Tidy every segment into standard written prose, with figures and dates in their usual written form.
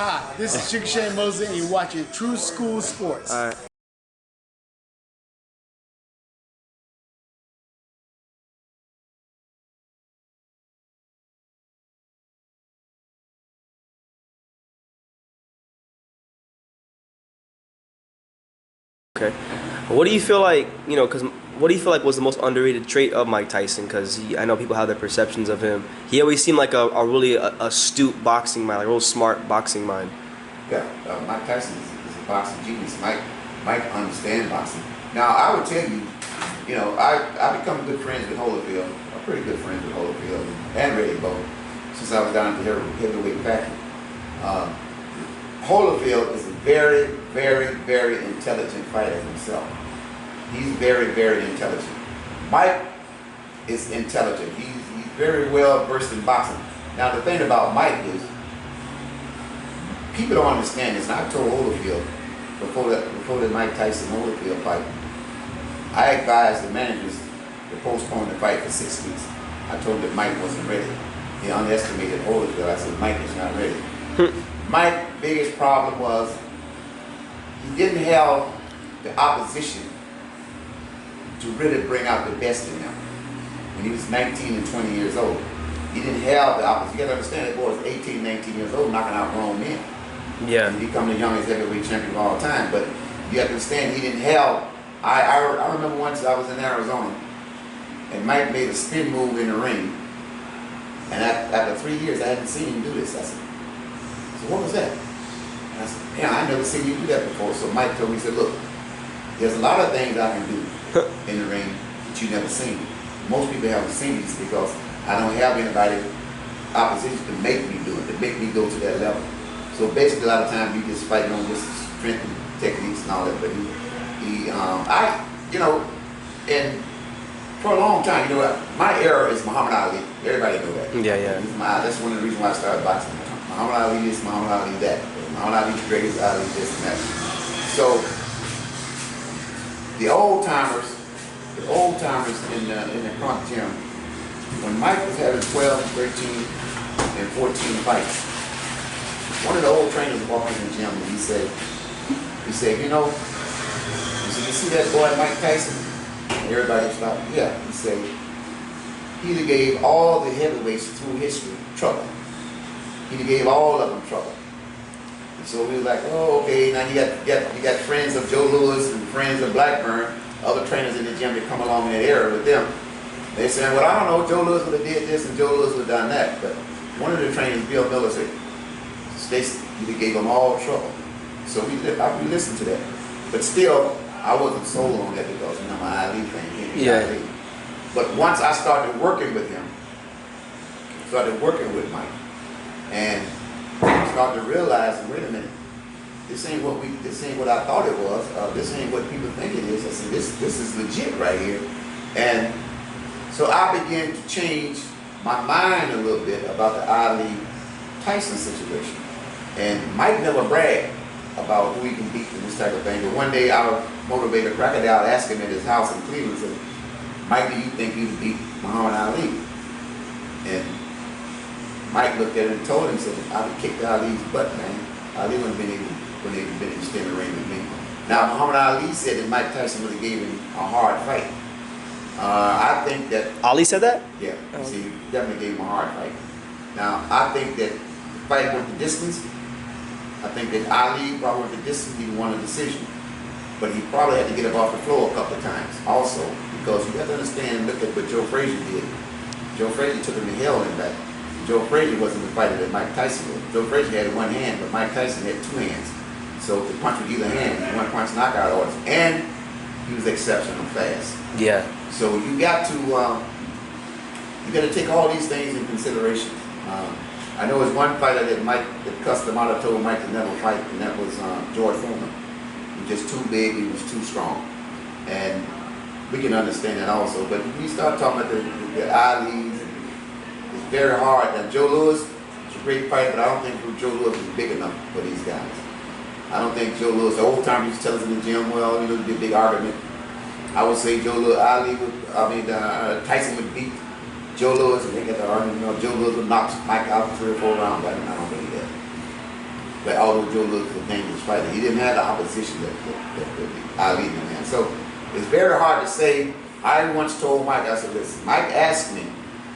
Hi, this is Sugar Shane Mosley, and you're watching True School Sports. All right. Okay. What do you feel like, because what do you feel like was the most underrated trait of Mike Tyson? Because I know people have their perceptions of him. He always seemed like a really astute boxing mind, like a real smart boxing mind. Yeah, Mike Tyson is a boxing genius. Mike understands boxing. Now, I would tell you, I become good friends with Holyfield. I'm pretty good friends with Holyfield and Reddy Bow since I was down at the heavyweight packet. Holyfield is a very, very, very intelligent fighter himself. He's very, very intelligent. Mike is intelligent. He's very well versed in boxing. Now, the thing about Mike is, people don't understand this, and I told Holyfield before the Mike Tyson Holyfield fight, I advised the managers to postpone the fight for 6 weeks. I told him that Mike wasn't ready. He underestimated Holyfield. I said, Mike is not ready. Mike's biggest problem was he didn't have the opposition to really bring out the best in him. When he was 19 and 20 years old, he didn't have the opposition. You got to understand, that boy was 18, 19 years old, knocking out grown men. Yeah. He become the youngest heavyweight champion of all time. But you have to understand, he didn't have. I remember once I was in Arizona, and Mike made a spin move in the ring, and after 3 years, I hadn't seen him do this. I said, so what was that? And I said, yeah, I never seen you do that before. So Mike told me, he said, look, there's a lot of things I can do in the ring that you never seen. Most people haven't seen these because I don't have anybody opposition to make me do it, to make me go to that level. So basically, a lot of times you just fighting on just strength and techniques and all that. But and for a long time, my era is Muhammad Ali. Everybody know that. Yeah. That's one of the reasons why I started boxing. Muhammad Ali this, Muhammad Ali that. Muhammad Ali the greatest, Ali this and that. So the old timers in the front gym, when Mike was having 12, 13, and 14 fights, one of the old trainers walked in the gym and he said, you see that boy Mike Tyson? And everybody stopped. Yeah. He said, he gave all the heavyweights through history trouble. He gave all of them trouble. And so we was like, oh, okay, now you got friends of Joe Louis and friends of Blackburn, other trainers in the gym that come along in that era with them. They said, well, I don't know, Joe Louis would have did this and Joe Louis would have done that. But one of the trainers, Bill Miller, said, Stacey, you gave them all trouble. So we listened to that. But still, I wasn't sold on that because, my Ali thing. Yeah. Ali. But once I started working with him, started working with Mike, and started to realize, wait a minute, this ain't what I thought it was. This ain't what people think it is. I said, this is legit right here. And so I began to change my mind a little bit about the Ali Tyson situation. And Mike never bragged about who he can beat in this type of thing. But one day our motivator Crocodile asked him at his house in Cleveland, said, Mike, do you think you can beat Muhammad Ali? And Mike looked at him and told him, said, I would kick Ali's butt, man. Ali wouldn't have been able to stay in the ring with me. Now, Muhammad Ali said that Mike Tyson would have gave him a hard fight. I think that... Ali said that? Yeah. Oh. See, he definitely gave him a hard fight. Now, I think that the fight went the distance. I think that Ali probably went the distance, he won a decision. But he probably had to get up off the floor a couple of times also, because you have to understand and look at what Joe Frazier did. Joe Frazier took him to hell in that. Joe Frazier wasn't the fighter that Mike Tyson was. Joe Frazier had one hand, but Mike Tyson had two hands. So to punch with either hand, one punch knockout orders. And he was exceptional fast. Yeah. So you got to take all these things in consideration. I know there's one fighter that cussed him out, told Mike to never fight, and that was George Foreman. He was just too big, he was too strong. And we can understand that also. But when you start talking about the Ali's, it's very hard. Now, Joe Louis is a great fighter, but I don't think Joe Louis is big enough for these guys. I don't think Joe Louis, the old time used to tell us in the gym, well, it'd be a big argument. I would say Tyson would beat Joe Louis, and they get the argument, Joe Louis would knock Mike out for 3 or 4 rounds. I don't believe that. But although Joe Louis was a dangerous fighter, he didn't have the opposition that Ali did, man. So it's very hard to say. I once told Mike, I said, listen, Mike asked me,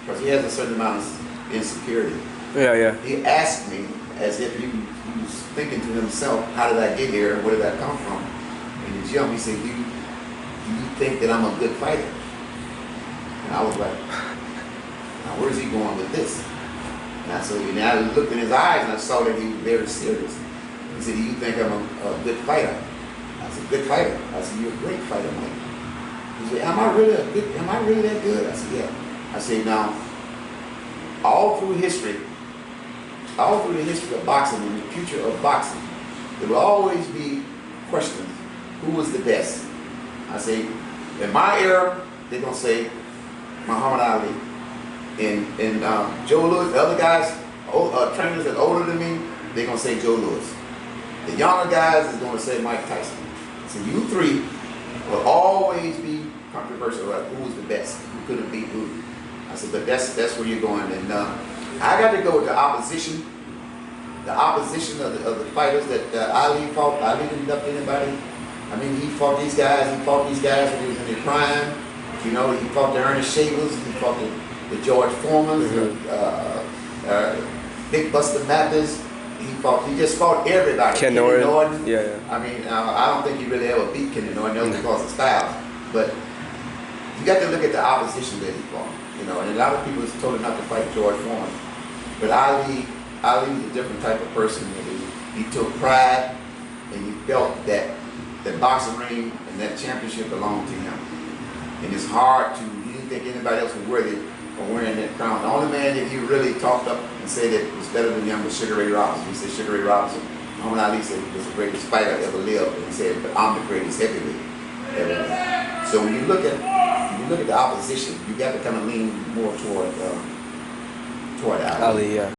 because he has a certain amount of insecurity. Yeah. He asked me as if he was thinking to himself, how did I get here? Where did I come from? And he jumped, he said, do you think that I'm a good fighter? And I was like, now where's he going with this? And I said, and I looked in his eyes and I saw that he was very serious. He said, do you think I'm a good fighter? I said, good fighter. I said, you're a great fighter, Mike. He said, am I really that good? I said, yeah. I said, now, all through the history of boxing and the future of boxing, there will always be questions. Who was the best? I say, in my era, they're going to say Muhammad Ali. And Joe Louis, the other guys, trainers that are older than me, they're going to say Joe Louis. The younger guys is going to say Mike Tyson. So you three will always be controversial about who was the best, who could have beat who. I said, but that's where you're going. And I got to go with the opposition. The opposition of the fighters that Ali fought. Ali didn't duck anybody. I mean, he fought these guys when he was in their prime. You know, he fought the Ernest Shavers, he fought the George Foremans, Big Buster Mathis. He just fought everybody. Kenny Norton. Yeah. I mean, I don't think he really ever beat Kenny Norton because of styles. But you got to look at the opposition that he fought. You know, and a lot of people told him not to fight George Foreman. But Ali was a different type of person. He took pride and he felt that the boxing ring and that championship belonged to him. And it's hard to, he didn't think anybody else was worthy of wearing that crown. The only man that he really talked up and said that was better than him was Sugar Ray Robinson. He said Sugar Ray Robinson, Muhammad Ali said he was the greatest fighter ever lived. And he said, but I'm the greatest heavyweight ever lived. So when you look at the opposition, you got to kind of lean more toward Ali. Yeah.